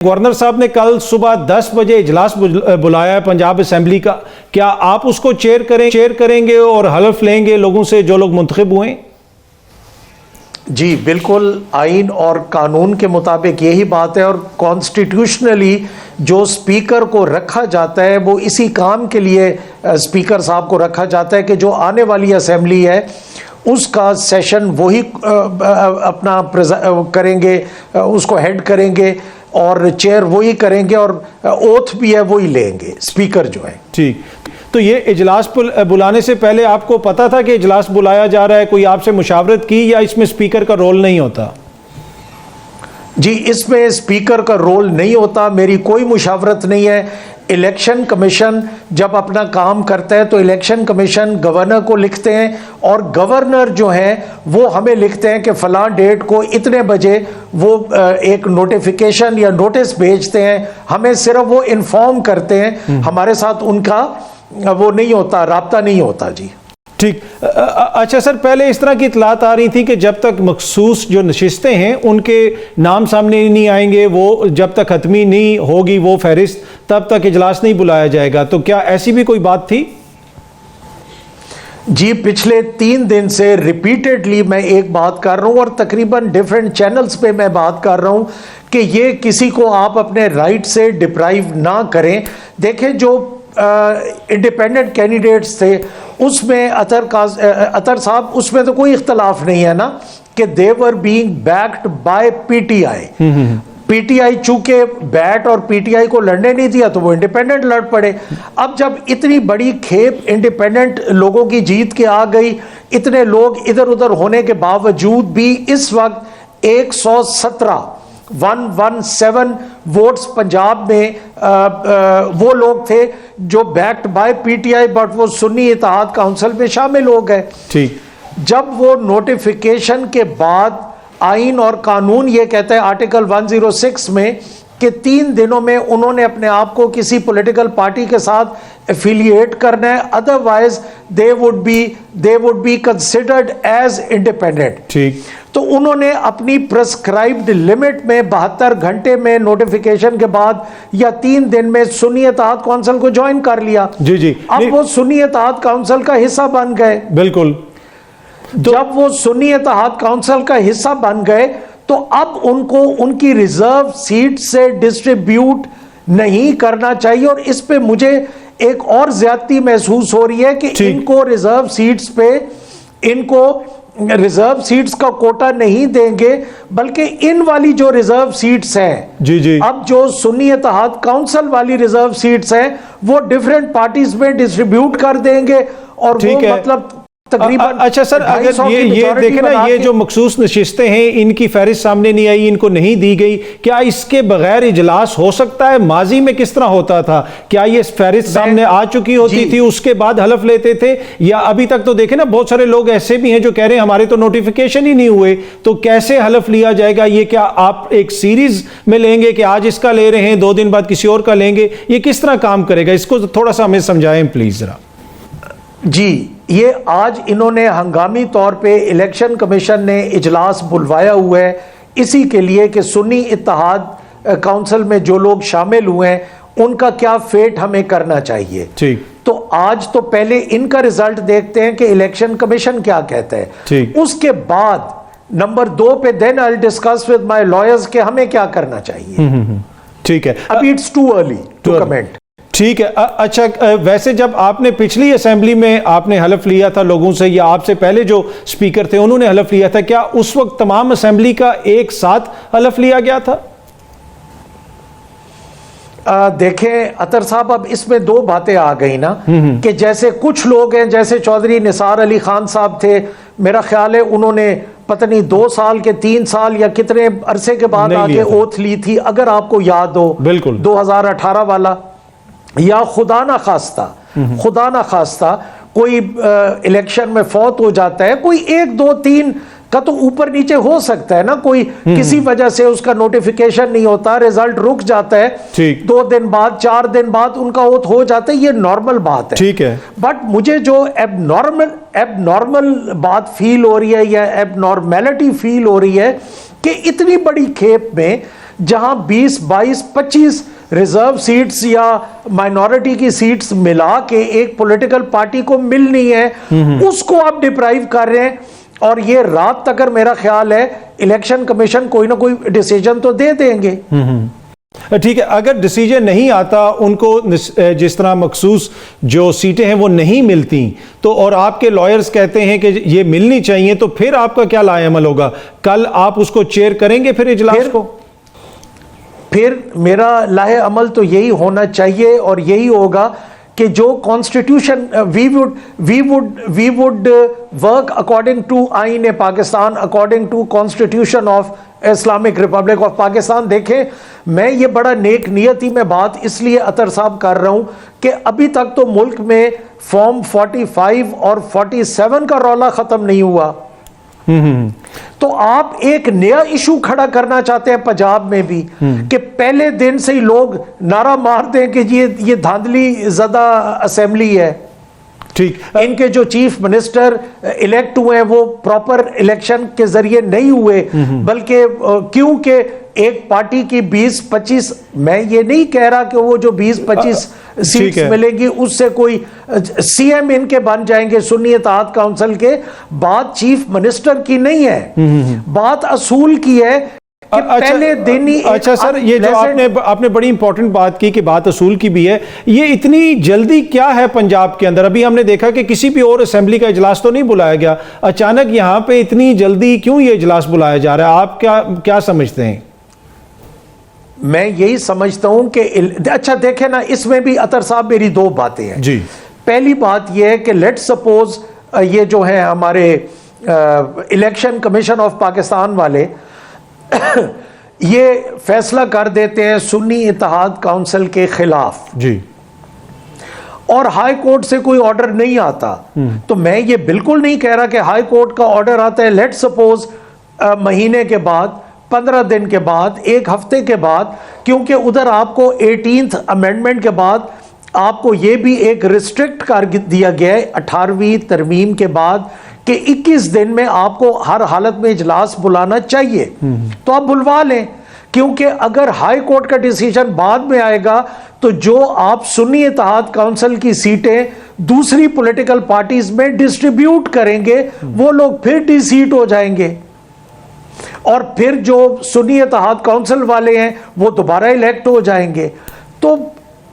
Governor صاحب نے کل صبح 10 بجے اجلاس بلایا ہے پنجاب اسمبلی کا، کیا آپ اس کو چیئر کریں گے اور حلف لیں گے لوگوں سے جو لوگ منتخب ہوئے؟ جی بالکل، آئین اور قانون کے مطابق یہی بات ہے، اور کانسٹیٹیوشنلی جو اسپیکر کو رکھا جاتا ہے وہ اسی کام کے لیے اسپیکر صاحب کو رکھا جاتا ہے کہ جو آنے والی اسمبلی ہے اس کا سیشن وہی اپنا کریں گے، اس کو ہیڈ کریں گے اور چیئر وہی کریں گے، اور اوتھ بھی ہے وہی لیں گے اسپیکر جو ہے۔ ٹھیک، تو یہ اجلاس بلانے سے پہلے آپ کو پتا تھا کہ اجلاس بلایا جا رہا ہے؟ کوئی آپ سے مشاورت کی یا اس میں اسپیکر کا رول نہیں ہوتا؟ جی اس میں اسپیکر کا رول نہیں ہوتا، میری کوئی مشاورت نہیں ہے۔ الیکشن کمیشن جب اپنا کام کرتا ہے تو الیکشن کمیشن گورنر کو لکھتے ہیں، اور گورنر جو ہیں وہ ہمیں لکھتے ہیں کہ فلاں ڈیٹ کو اتنے بجے وہ ایک نوٹیفیکیشن یا نوٹس بھیجتے ہیں، ہمیں صرف وہ انفارم کرتے ہیں، ہمارے ساتھ ان کا وہ نہیں ہوتا، رابطہ نہیں ہوتا۔ جی ٹھیک، اچھا سر، پہلے اس طرح کی اطلاعات آ رہی تھی کہ جب تک مخصوص جو نشستیں ہیں ان کے نام سامنے نہیں آئیں گے، وہ جب تک حتمی نہیں ہوگی وہ فہرست، تب تک اجلاس نہیں بلایا جائے گا، تو کیا ایسی بھی کوئی بات تھی؟ جی پچھلے 3 دن سے ریپیٹڈلی میں ایک بات کر رہا ہوں، اور تقریباً ڈیفرنٹ چینلز پہ میں بات کر رہا ہوں کہ یہ کسی کو آپ اپنے رائٹ سے ڈپرائیو نہ کریں۔ دیکھیں جو انڈیپینڈنٹ کینڈیڈیٹس تھے اس میں اطہر صاحب، اس میں تو کوئی اختلاف نہیں ہے نا کہ they were being backed by PTI۔ P T I چونکہ بیٹ اور پی ٹی آئی کو لڑنے نہیں دیا تو وہ انڈیپینڈنٹ لڑ پڑے۔ اب جب اتنی بڑی کھیپ انڈیپینڈنٹ لوگوں کی جیت کے آ گئی، اتنے لوگ ادھر ادھر ہونے کے باوجود بھی اس وقت 117 ووٹس پنجاب میں وہ لوگ تھے جو backed by P T I, but وہ سنی اتحاد کونسل میں شامل ہو گئے۔ ٹھیک، جب وہ نوٹیفیکیشن کے بعد آئین اور قانون یہ کہتا ہے آرٹیکل 106 میں کہ 3 دنوں میں انہوں نے اپنے آپ کو کسی پولیٹیکل پارٹی کے ساتھ ایفیلیٹ کرنا ہے، otherwise they would be considered as independent۔ ٹھیک، تو انہوں نے اپنی پرسکرائبڈ لمٹ میں 72 گھنٹے میں نوٹیفیکیشن کے بعد یا 3 دن میں سنی اتحاد کونسل کو جوائن کر لیا۔ جی جی، اب وہ سنی اتحاد کونسل کا حصہ بن گئے۔ بالکل، جب وہ سنی اتحاد کونسل کا حصہ بن گئے تو اب ان کو ان کی ریزرو سیٹ سے ڈسٹریبیوٹ نہیں کرنا چاہیے، اور اس پہ مجھے ایک اور زیادتی محسوس ہو رہی ہے کہ ان کو ریزرو سیٹس پہ ان کو ریزرو سیٹس کا کوٹا نہیں دیں گے، بلکہ ان والی جو ریزرو سیٹس ہیں، جی جی، اب جو سنی اتحاد کونسل والی ریزرو سیٹس ہیں وہ ڈیفرنٹ پارٹیز میں ڈسٹریبیوٹ کر دیں گے، اور وہ مطلب تقریباً اچھا سر، اگر یہ دیکھیں نا، یہ جو مخصوص نشستیں ہیں ان کی فہرست سامنے نہیں آئی، ان کو نہیں دی گئی، کیا اس کے بغیر اجلاس ہو سکتا ہے؟ ماضی میں کس طرح ہوتا تھا؟ کیا یہ فہرست سامنے آ چکی ہوتی تھی اس کے بعد حلف لیتے تھے، یا ابھی تک تو دیکھیں نا بہت سارے لوگ ایسے بھی ہیں جو کہہ رہے ہیں ہمارے تو نوٹیفیکیشن ہی نہیں ہوئے، تو کیسے حلف لیا جائے گا؟ یہ کیا آپ ایک سیریز میں لیں گے کہ آج اس کا لے رہے ہیں 2 دن بعد کسی اور کا لیں گے؟ یہ کس طرح کام کرے گا؟ اس کو تھوڑا سا ہمیں سمجھائیں پلیز ذرا۔ جی یہ آج انہوں نے ہنگامی طور پہ الیکشن کمیشن نے اجلاس بلوایا ہوا ہے اسی کے لیے کہ سنی اتحاد کونسل میں جو لوگ شامل ہوئے ہیں ان کا کیا فیٹ ہمیں کرنا چاہیے۔ ٹھیک، تو آج تو پہلے ان کا رزلٹ دیکھتے ہیں کہ الیکشن کمیشن کیا کہتا ہے، ٹھیک، اس کے بعد نمبر 2 پہ then I will discuss with my lawyers کہ ہمیں کیا کرنا چاہیے۔ ٹھیک ہے، ابھی it's too early to comment. ٹھیک ہے، اچھا ویسے جب آپ نے پچھلی اسمبلی میں آپ نے حلف لیا تھا لوگوں سے، یا آپ سے پہلے جو سپیکر تھے انہوں نے حلف لیا تھا، کیا اس وقت تمام اسمبلی کا ایک ساتھ حلف لیا گیا تھا؟ دیکھیں اطہر صاحب، اب اس میں 2 باتیں آ گئی نا کہ جیسے کچھ لوگ ہیں، جیسے چودھری نثار علی خان صاحب تھے، میرا خیال ہے انہوں نے پتہ نہیں 2 سال کے 3 سال یا کتنے عرصے کے بعد آگے اوتھ لی تھی، اگر آپ کو یاد ہو، بالکل 2018 والا، یا خدا نہ خواستہ کوئی الیکشن میں فوت ہو جاتا ہے، کوئی 1 2 3 کا تو اوپر نیچے ہو سکتا ہے نا، کوئی کسی وجہ سے اس کا نوٹیفیکیشن نہیں ہوتا، ریزلٹ رک جاتا ہے، 2 دن بعد 4 دن بعد ان کا اوتھ ہو جاتا ہے، یہ نارمل بات ہے۔ ٹھیک ہے، بٹ مجھے جو ایب نارمل بات فیل ہو رہی ہے یا ایب نارمیلٹی فیل ہو رہی ہے کہ اتنی بڑی کھیپ میں جہاں 20 22 25 ریزرو سیٹس یا مائنورٹی کی سیٹس ملا کے ایک پولیٹیکل پارٹی کو ملنی ہے، اس کو آپ ڈپرائیو کر رہے ہیں. اور یہ رات تک میرا خیال ہے الیکشن کمیشن کوئی نہ کوئی ڈیسیجن تو دے دیں گے. ٹھیک ہے، اگر ڈیسیجن نہیں آتا ان کو، جس طرح مخصوص جو سیٹیں ہیں وہ نہیں ملتی، تو اور آپ کے لائرز کہتے ہیں کہ یہ ملنی چاہیے، تو پھر آپ کا کیا لائے عمل ہوگا؟ کل آپ اس کو چیئر کریں گے پھر اجلاس کو؟ پھر میرا لاہے عمل تو یہی ہونا چاہیے اور یہی ہوگا کہ جو constitution we would work according to آئین Pakistan, according to constitution of Islamic republic of Pakistan. دیکھیں میں یہ بڑا نیک نیتی میں بات اس لیے اطہر صاحب کر رہا ہوں کہ ابھی تک تو ملک میں فارم 45 اور 47 کا رولا ختم نہیں ہوا. تو آپ ایک نیا ایشو کھڑا کرنا چاہتے ہیں پنجاب میں بھی کہ پہلے دن سے ہی لوگ نعرہ مار دیں کہ یہ دھاندلی زدہ اسمبلی ہے. ٹھیک، ان کے جو چیف منسٹر الیکٹ ہوئے ہیں وہ پراپر الیکشن کے ذریعے نہیں ہوئے، بلکہ کیونکہ ایک پارٹی کی 20-25، میں یہ نہیں کہہ رہا کہ وہ جو 20-25 سیٹس ملے گی اس سے کوئی سی ایم ان کے بن جائیں گے سنی اتحاد کونسل کے. بات چیف منسٹر کی نہیں ہے، بات اصول کی ہے. اچھا سر، یہ جو آپ نے بڑی امپورٹنٹ بات کی کہ بات اصول کی بھی ہے، یہ اتنی جلدی کیا ہے پنجاب کے اندر؟ ابھی ہم نے دیکھا کہ کسی بھی اور اسمبلی کا اجلاس تو نہیں بلایا گیا، اچانک یہاں پہ اتنی جلدی کیوں یہ اجلاس بلایا جا رہا ہے؟ آپ کیا سمجھتے ہیں؟ میں یہی سمجھتا ہوں کہ اچھا دیکھیں نا، اس میں بھی اطہر صاحب میری دو باتیں ہیں. جی، پہلی بات یہ ہے کہ لیٹ سپوز یہ جو ہیں ہمارے الیکشن کمیشن آف پاکستان والے یہ فیصلہ کر دیتے ہیں سنی اتحاد کونسل کے خلاف، جی، اور ہائی کورٹ سے کوئی آرڈر نہیں آتا. تو میں یہ بالکل نہیں کہہ رہا کہ ہائی کورٹ کا آرڈر آتا ہے لیٹ سپوز مہینے کے بعد، 15 دن کے بعد، ایک ہفتے کے بعد، کیونکہ ادھر آپ کو 18th امینڈمنٹ کے بعد آپ کو یہ بھی ایک ریسٹرکٹ کر دیا گیا ہے 18ویں ترمیم کے بعد کہ 21 دن میں آپ کو ہر حالت میں اجلاس بلانا چاہیے. تو آپ بلوا لیں، کیونکہ اگر ہائی کورٹ کا ڈیسیجن بعد میں آئے گا تو جو آپ سنی اتحاد کونسل کی سیٹیں دوسری پولیٹیکل پارٹیز میں ڈسٹریبیوٹ کریں گے وہ لوگ پھر ڈی سیٹ ہو جائیں گے، اور پھر جو سنی اتحاد کونسل والے ہیں وہ دوبارہ الیکٹ ہو جائیں گے. تو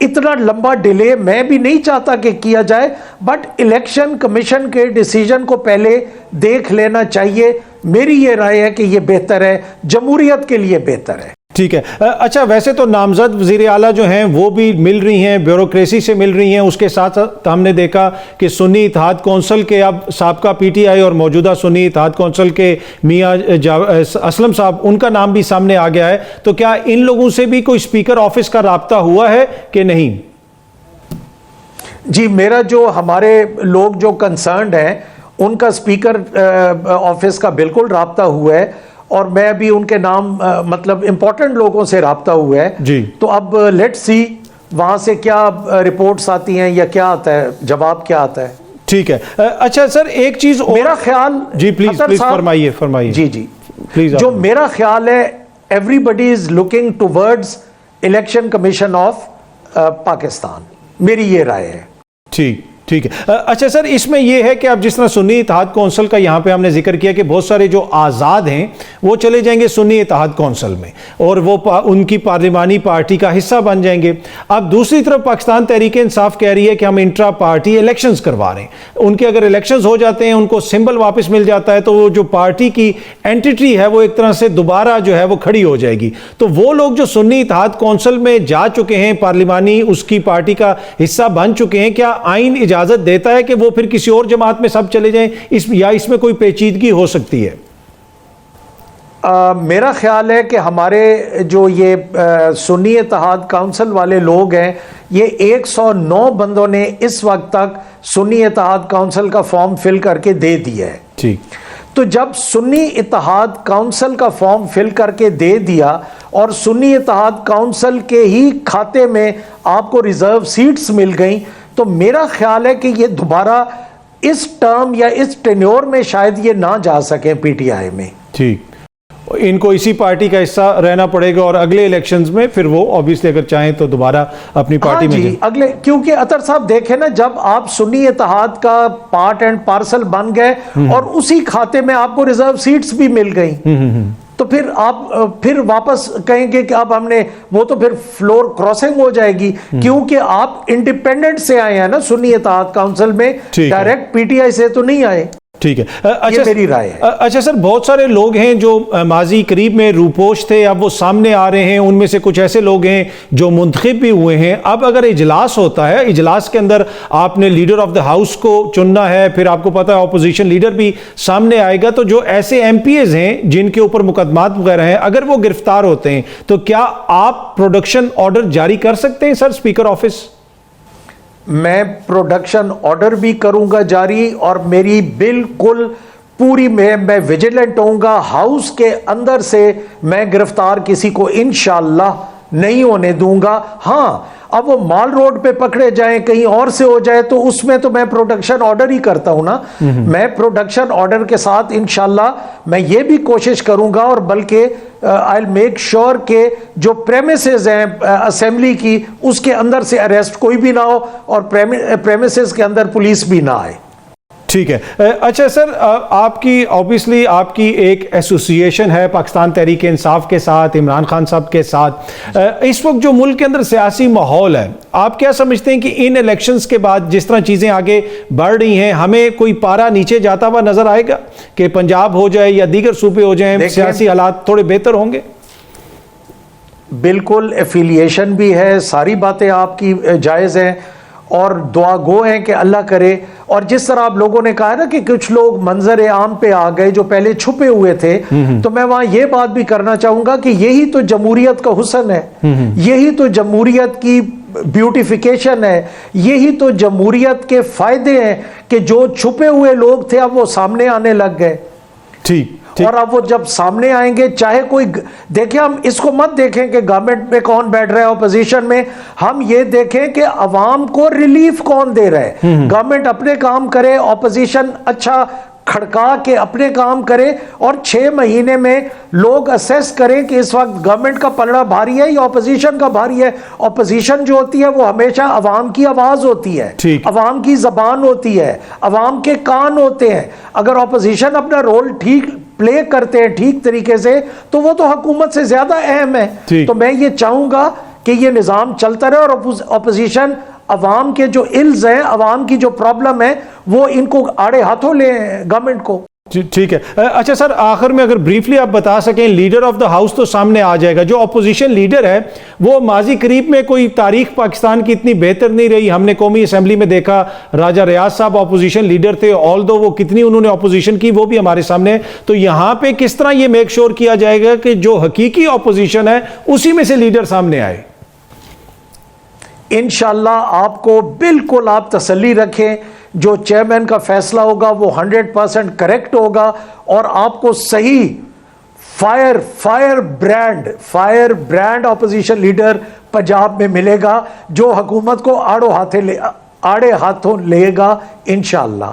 اتنا لمبا ڈیلے میں بھی نہیں چاہتا کہ کیا جائے، بٹ الیکشن کمیشن کے ڈیسیجن کو پہلے دیکھ لینا چاہیے. میری یہ رائے ہے کہ یہ بہتر ہے، جمہوریت کے لیے بہتر ہے. ٹھیک ہے. اچھا، ویسے تو نامزد وزیر اعلیٰ جو ہیں وہ بھی مل رہی ہیں، بیوروکریسی سے مل رہی ہیں، اس کے ساتھ ہم نے دیکھا کہ سنی اتحاد کونسل کے اب سابقہ پی ٹی آئی اور موجودہ سنی اتحاد کونسل کے میاں اسلم صاحب، ان کا نام بھی سامنے آ گیا ہے. تو کیا ان لوگوں سے بھی کوئی اسپیکر آفس کا رابطہ ہوا ہے کہ نہیں؟ جی، میرا جو ہمارے لوگ جو کنسرنڈ ہیں ان کا اسپیکر آفس کا بالکل رابطہ ہوا ہے، اور میں ابھی ان کے نام مطلب امپورٹنٹ لوگوں سے رابطہ ہوا ہے. جی، تو اب لیٹ سی وہاں سے کیا رپورٹس آتی ہیں یا کیا آتا ہے، جواب کیا آتا ہے. ٹھیک ہے. اچھا سر، ایک چیز میرا خیال، جی پلیز فرمائیے. جی پلیز. جو میرا خیال ہے everybody is looking towards election commission of Pakistan, میری یہ رائے ہے. ٹھیک ہے. اچھا سر، اس میں یہ ہے کہ اب جس طرح سنی اتحاد کونسل کا یہاں پہ ہم نے ذکر کیا کہ بہت سارے جو آزاد ہیں وہ چلے جائیں گے سنی اتحاد کونسل میں اور وہ ان کی پارلیمانی پارٹی کا حصہ بن جائیں گے. اب دوسری طرف پاکستان تحریک انصاف کہہ رہی ہے کہ ہم انٹرا پارٹی الیکشنز کروا رہے ہیں. ان کے اگر الیکشنز ہو جاتے ہیں، ان کو سمبل واپس مل جاتا ہے، تو وہ جو پارٹی کی اینٹیٹی ہے وہ ایک طرح سے دوبارہ جو ہے وہ کھڑی ہو جائے گی. تو وہ لوگ جو سنی اتحاد کونسل میں جا چکے ہیں، پارلیمانی اس کی پارٹی کا حصہ بن چکے ہیں، کیا آئین اجازت دیتا ہے کہ وہ پھر کسی اور جماعت میں سب چلے جائیں، یا اس میں کوئی پیچیدگی ہو سکتی ہے؟ میرا خیال ہے کہ ہمارے جو یہ سنی اتحاد کونسل والے لوگ ہیں، یہ 109 بندوں نے اس وقت تک سنی اتحاد کونسل کا فارم فل کر کے دے دیا ہے. ٹھیک. تو جب سنی اتحاد کونسل کا فارم فل کر کے دے دیا اور سنی اتحاد کونسل کے ہی کھاتے میں آپ کو ریزرو سیٹس مل گئیں، تو میرا خیال ہے کہ یہ دوبارہ اس ٹرم یا اس ٹینیور میں شاید یہ نہ جا سکیں پی ٹی آئی میں. ٹھیک. ان کو اسی پارٹی کا حصہ رہنا پڑے گا اور اگلے الیکشنز میں پھر وہ obviously اگر چاہیں تو دوبارہ اپنی پارٹی میں اگلے، کیونکہ عطر صاحب دیکھیں نا، جب آپ سنی اتحاد کا پارٹ اینڈ پارسل بن گئے اور اسی کھاتے میں آپ کو ریزرو سیٹس بھی مل گئیں، تو پھر آپ پھر واپس کہیں گے کہ اب ہم نے وہ، تو پھر فلور کراسنگ ہو جائے گی، کیونکہ آپ انڈیپینڈنٹ سے آئے ہیں نا سنی اتحاد کاؤنسل میں، ڈائریکٹ پی ٹی آئی سے تو نہیں آئے۔ ٹھیک ہے، یہ میری رائے ہے۔ اچھا سر، بہت سارے لوگ ہیں جو ماضی قریب میں روپوش تھے، اب وہ سامنے آ رہے ہیں، ان میں سے کچھ ایسے لوگ ہیں جو منتخب بھی ہوئے ہیں۔ اب اگر اجلاس ہوتا ہے، اجلاس کے اندر آپ نے لیڈر آف دا ہاؤس کو چننا ہے، پھر آپ کو پتا ہے اپوزیشن لیڈر بھی سامنے آئے گا، تو جو ایسے ایم پی ایز ہیں جن کے اوپر مقدمات وغیرہ ہیں، اگر وہ گرفتار ہوتے ہیں تو کیا آپ پروڈکشن آرڈر جاری کر سکتے ہیں سر اسپیکر آفس؟ میں پروڈکشن آرڈر بھی کروں گا جاری، اور میری بالکل پوری میں ویجیلنٹ ہوں گا، ہاؤس کے اندر سے میں گرفتار کسی کو انشاءاللہ نہیں ہونے دوں گا۔ ہاں، اب وہ مال روڈ پہ پکڑے جائیں، کہیں اور سے ہو جائے، تو اس میں تو میں پروڈکشن آرڈر ہی کرتا ہوں نا۔ میں پروڈکشن آرڈر کے ساتھ انشاءاللہ میں یہ بھی کوشش کروں گا، اور بلکہ I'll make sure کہ جو پریمیسز ہیں اسمبلی کی، اس کے اندر سے اریسٹ کوئی بھی نہ ہو، اور پریمیسز کے اندر پولیس بھی نہ آئے۔ ٹھیک ہے۔ اچھا سر، آپ کی obviously آپ کی ایک ایسوسیشن ہے پاکستان تحریک انصاف کے ساتھ، عمران خان صاحب کے ساتھ۔ اس وقت جو ملک کے اندر سیاسی ماحول ہے، آپ کیا سمجھتے ہیں کہ ان الیکشنز کے بعد جس طرح چیزیں آگے بڑھ رہی ہیں، ہمیں کوئی پارا نیچے جاتا ہوا نظر آئے گا کہ پنجاب ہو جائے یا دیگر صوبے ہو جائیں، سیاسی حالات تھوڑے بہتر ہوں گے؟ بالکل، ایفیلیشن بھی ہے، ساری باتیں آپ کی جائز ہیں، اور دعا گو ہیں کہ اللہ کرے۔ اور جس طرح آپ لوگوں نے کہا نا کہ کچھ لوگ منظر عام پہ آ گئے جو پہلے چھپے ہوئے تھے، تو میں وہاں یہ بات بھی کرنا چاہوں گا کہ یہی تو جمہوریت کا حسن ہے، یہی تو جمہوریت کی بیوٹیفیکیشن ہے، یہی تو جمہوریت کے فائدے ہیں کہ جو چھپے ہوئے لوگ تھے اب وہ سامنے آنے لگ گئے۔ ٹھیک، اور اب وہ جب سامنے آئیں گے، چاہے کوئی دیکھیں، ہم اس کو مت دیکھیں کہ گورنمنٹ میں کون بیٹھ رہا ہے اپوزیشن میں، ہم یہ دیکھیں کہ عوام کو ریلیف کون دے رہا ہے۔ گورنمنٹ اپنے کام کرے، اپوزیشن اچھا کھڑکا کے اپنے کام کرے، اور 6 مہینے میں لوگ اسیس کریں کہ اس وقت گورنمنٹ کا پلڑا بھاری ہے یا اپوزیشن کا بھاری ہے۔ اپوزیشن جو ہوتی ہے وہ ہمیشہ عوام کی آواز ہوتی ہے، عوام کی زبان ہوتی ہے، عوام کے کان ہوتے ہیں۔ اگر اپوزیشن اپنا رول ٹھیک پلے کرتے ہیں ٹھیک طریقے سے، تو وہ تو حکومت سے زیادہ اہم ہے۔ تو میں یہ چاہوں گا کہ یہ نظام چلتا رہے، اور اپوزیشن عوام کے جو الز ہیں، عوام کی جو پرابلم ہے، وہ ان کو آڑے ہاتھوں لے گورنمنٹ کو۔ ٹھیک ہے۔ اچھا سر، آخر میں اگر بریفلی آپ بتا سکیں، لیڈر آف دا ہاؤس تو سامنے آ جائے گا، جو اپوزیشن لیڈر ہے وہ ماضی قریب میں کوئی تاریخ پاکستان کی اتنی بہتر نہیں رہی۔ ہم نے قومی اسمبلی میں دیکھا راجہ ریاض صاحب اپوزیشن لیڈر تھے، آلدو وہ کتنی انہوں نے اپوزیشن کی وہ بھی ہمارے سامنے ہے۔ تو یہاں پہ کس طرح یہ میک شور کیا جائے گا کہ جو حقیقی اپوزیشن ہے اسی میں سے لیڈر سامنے آئے؟ انشاءاللہ آپ کو بالکل آپ تسلی رکھیں، جو چیئرمین کا فیصلہ ہوگا وہ 100% کریکٹ ہوگا، اور آپ کو صحیح fire brand opposition leader Punjab میں ملے گا، جو حکومت کو آڑے ہاتھوں لے گا انشاءاللہ۔